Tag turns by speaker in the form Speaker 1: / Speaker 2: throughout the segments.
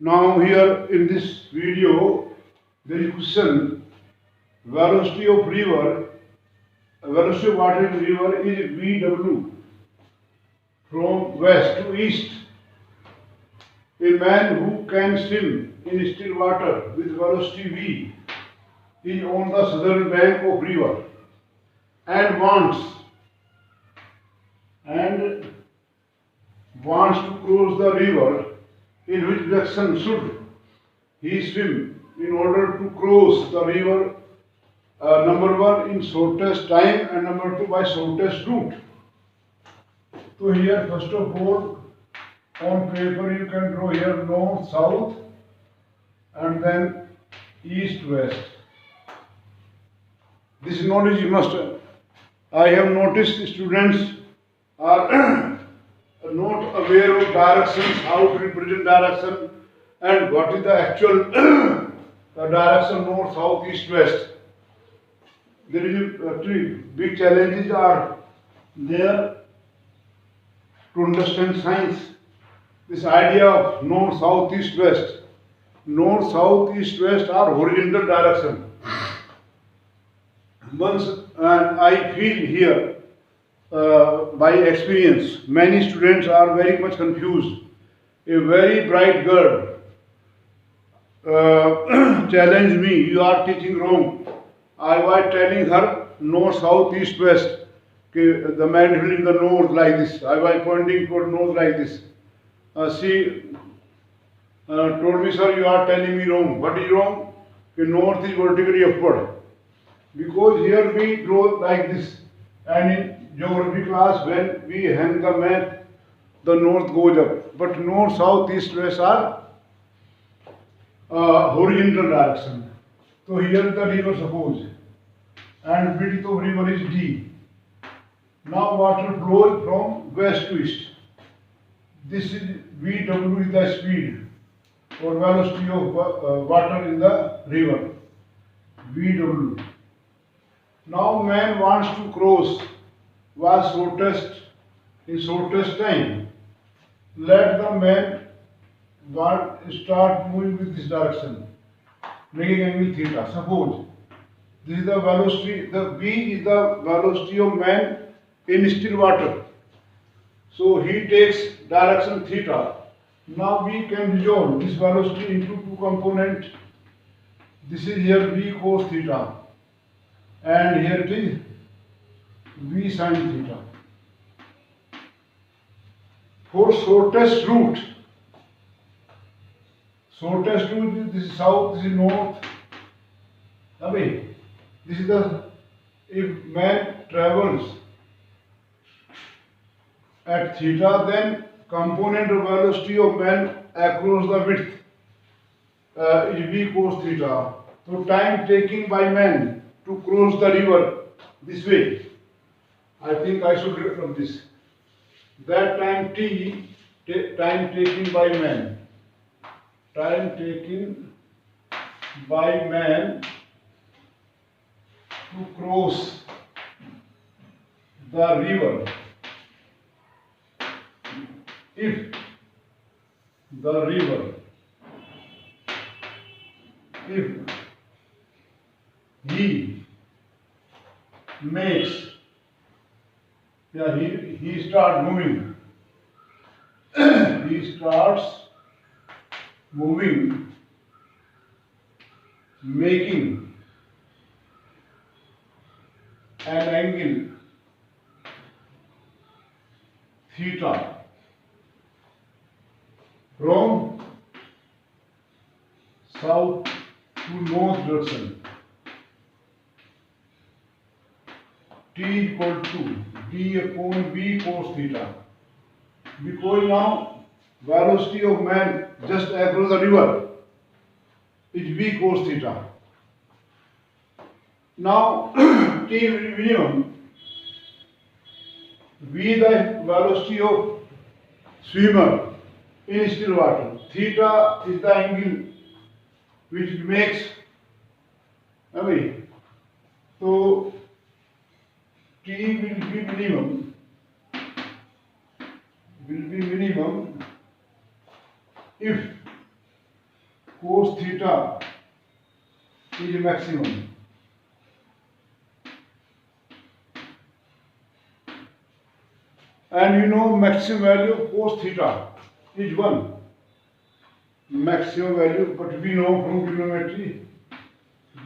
Speaker 1: Now here in this video there is question velocity of velocity of water in river is VW from west to east. A man who can swim in still water with velocity V is on the southern bank of river and and wants to cross the river. In which direction should he swim in order to cross the river? Number one, in shortest time, and number two, by shortest route. So here first of all on paper you can draw here north, south and then east, west. This knowledge you must. I have noticed students are not aware of directions, how to represent direction and what is the actual direction north, south, east, west. There is actually big challenges are there to understand science. This idea of north, south, east, west. North, south, east, west are horizontal direction. Once, and I feel here by experience, many students are very much confused. A very bright girl challenged me, you are teaching wrong. I was telling her north, south, east, west. The man in the north like this. I was pointing toward north like this. She told me, sir, you are telling me wrong. What is wrong? North is vertically upward. Because here we draw like this. And in geography class, when we hang the map, the north goes up. But north, south, east, west are horizontal direction. So here is the river suppose. And width of river is D. Now water flows from west to east. This is VW is the speed or velocity of water in the river. VW. Now man wants to cross was shortest in shortest time. Let the man start moving with this direction, making angle theta. Suppose this is the velocity, the V is the velocity of man in still water. So he takes direction theta. Now we can resolve this velocity into two components. This is here V cos theta and here it is V sin theta. For shortest route this is south, this is north. This is the, if man travels at theta, then component of velocity of man across the width is V cos theta. So time taken by man to cross the river this way, I think I should get from this. That time T, time taken by man. Time taken by man to cross the river. If the river, if he makes, he starts moving. He starts moving, making an angle theta from south to north direction. T equal to D upon V cos theta. Because now velocity of man just across the river is V cos theta. Now T minimum, V the velocity of swimmer in still water. Theta is the angle which it makes. So T will be minimum if cos theta is maximum. And you know maximum value of cos theta is 1. Maximum value, but we know from trigonometry,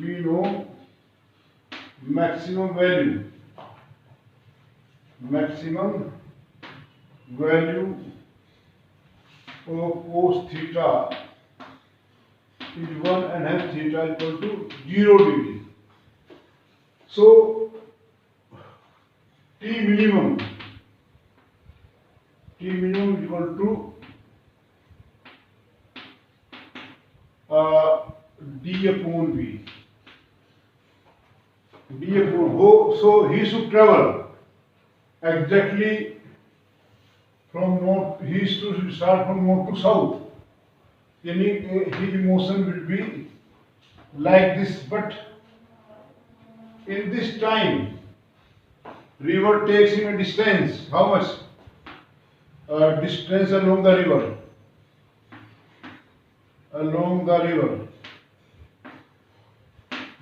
Speaker 1: we know maximum value of cos theta is 1 and hence theta equal to 0 degree. So T minimum is equal to d upon v. So he should travel exactly from north. He should start from north to south. His motion will be like this, but in this time, river takes him a distance. How much? Distance along the river.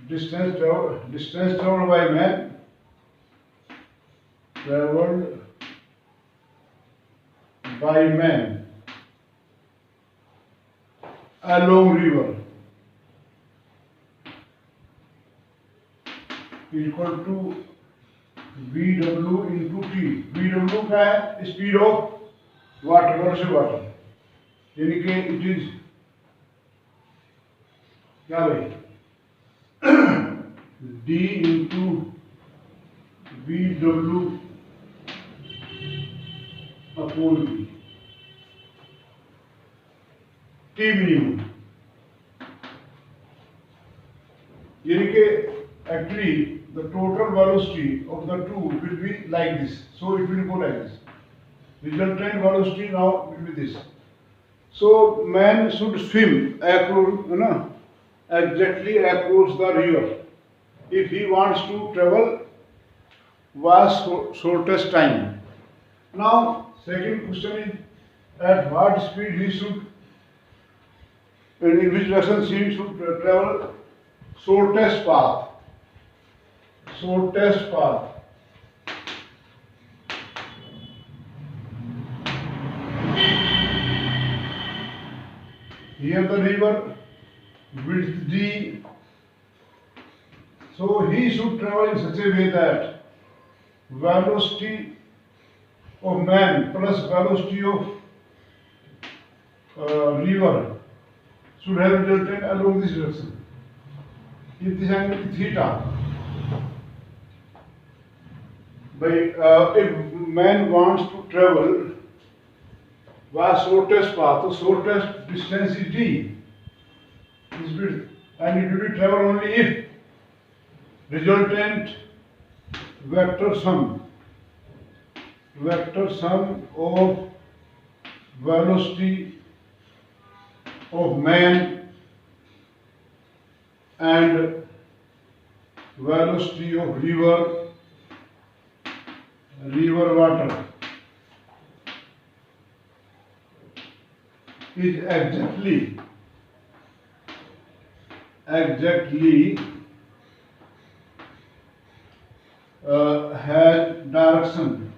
Speaker 1: Distance traveled by man. Traveled by man along river equal to VW into T. VW का है speed of water, वर्षे water, यानी कि it is क्या भाई D into VW upon V. T minimum, यानी कि actually the total velocity of the two will be like this. So it will go like this. Resultant velocity now will be this. So man should swim across, exactly across the river if he wants to travel vast shortest time. Now second question is at what speed he should, in which direction he should travel shortest path. Here the river width D, so he should travel in such a way that velocity of man plus velocity of river should have resulted along this direction. If this angle is theta, if man wants to travel vast shortest path, the shortest distance is D, is width, and it will be travel only if resultant vector sum of velocity of man and velocity of river water is exactly has direction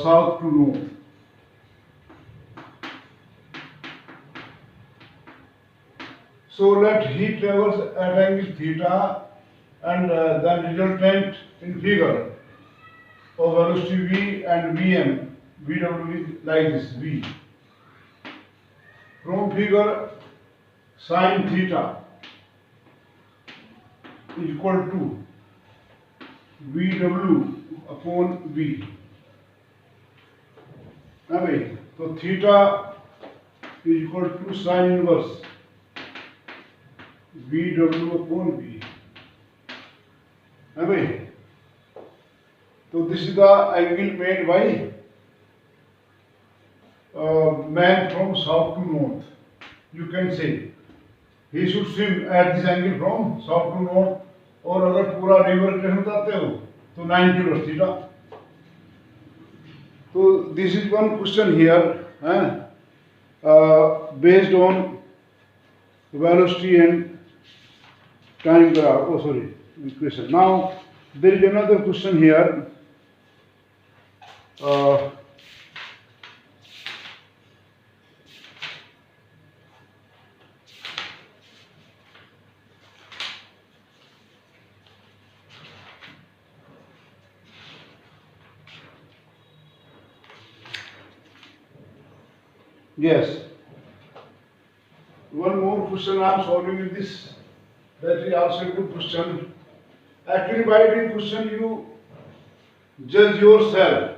Speaker 1: south to north. So let he travels at angle theta, and the resultant in figure of velocity v and vm, vw is like this v. From figure, sin theta is equal to vw upon v. Now, so theta is equal to sin inverse vw upon v. Now, so this is the angle made by man from south to north. You can say he should swim at this angle from south to north, और अगर पूरा river train बताते हो तो 90 degree theta, So this is one question here, based on velocity and time graph. Oh, sorry, equation. Now there is another question here. Uh, yes, one more question I am solving in this. That is also a good question. Actually, by doing question, you judge yourself,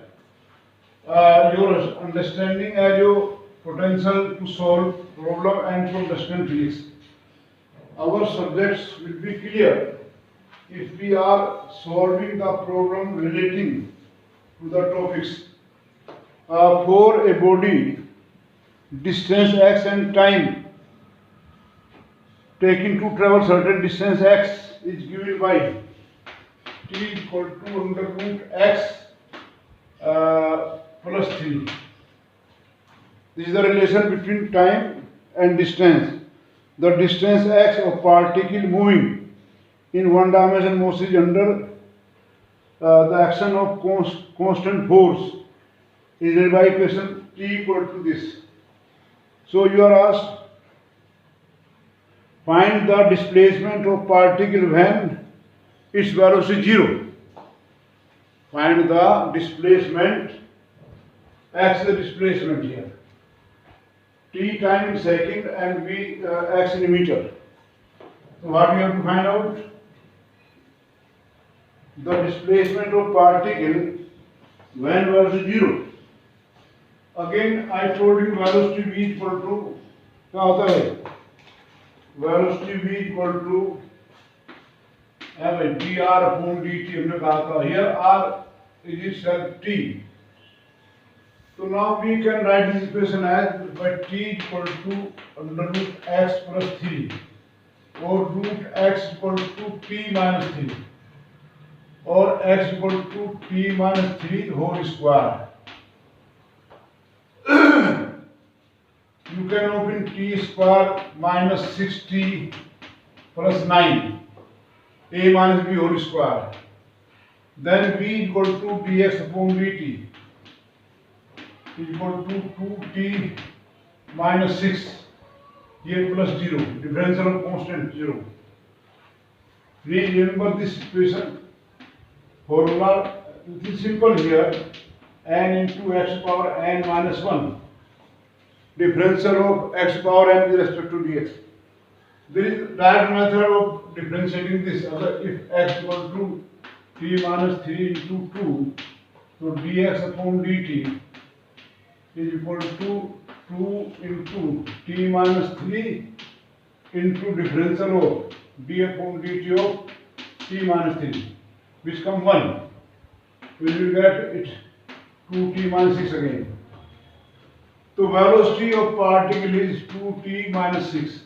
Speaker 1: your understanding and your potential to solve problem and to understand physics. Our subjects will be clear if we are solving the problem relating to the topics. For a body, distance x and time taken to travel certain distance x is given by t equal to under root x plus 3. This is the relation between time and distance. The distance x of particle moving in one dimension motion is under the action of constant force is given by equation t equal to this. So you are asked, find the displacement of particle when its velocity 0. Find the displacement, x the displacement here, t time in second and v x in meter. So what we have to find out? The displacement of particle when velocity 0. Again I told you velocity v equal to क्या होता है? Velocity v equal to dr upon dt हमने कहा था. Here r is itself t. So now we can write this equation as by t equal to under root x plus 3 or root x equal to t minus 3 or x equal to t minus 3 whole square. You can open t square minus 6t plus 9 a minus b whole square. Then v equal to dx upon dt is equal to 2t minus 6 here plus 0, differential of constant 0. Please remember this equation formula. It is simple here, n into x power n minus 1. Differential of x power n with respect to dx. There is direct method of differentiating this. If x equal to t minus 3 into 2, so dx upon dt is equal to 2 into t minus 3 into differential of d upon dt of t minus 3, which come 1. We will get it 2t minus 6 again. So velocity of particle is 2t minus 6.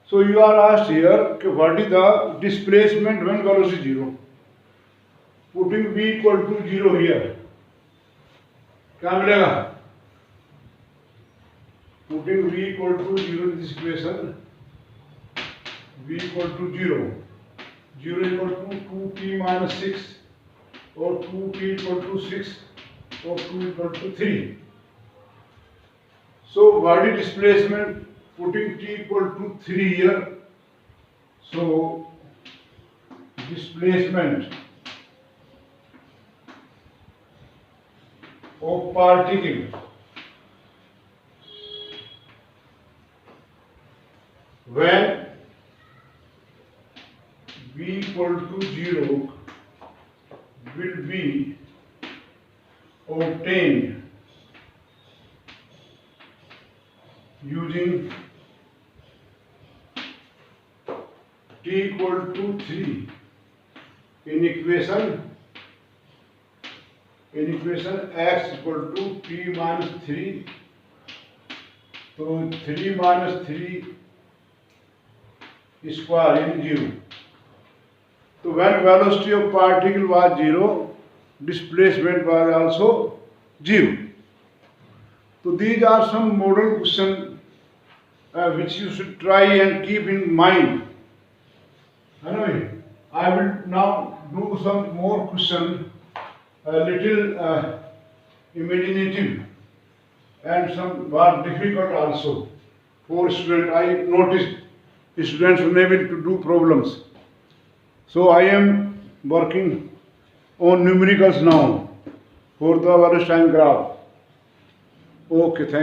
Speaker 1: So you are asked here, what is the displacement when velocity 0? Putting v equal to 0 here, क्या मिलेगा? Putting v equal to 0 in this equation, v equal to 0. 0 equal to 2t minus 6 or 2t equal to 6 or 2 equal to 3. So body displacement, putting t equal to 3 here. So displacement of particle when v equal to 0 will be obtained using t equal to 3 in equation x equal to t minus 3. So 3 minus 3 square in 0. So when velocity of particle was 0, displacement was also जीव. So these are some model questions which you should try and keep in mind. Anyway, I will now do some more questions, a little imaginative and somewhat difficult also for students. I noticed students unable to do problems. So I am working on numericals now for the Wallenstein graph. Okay, thank you.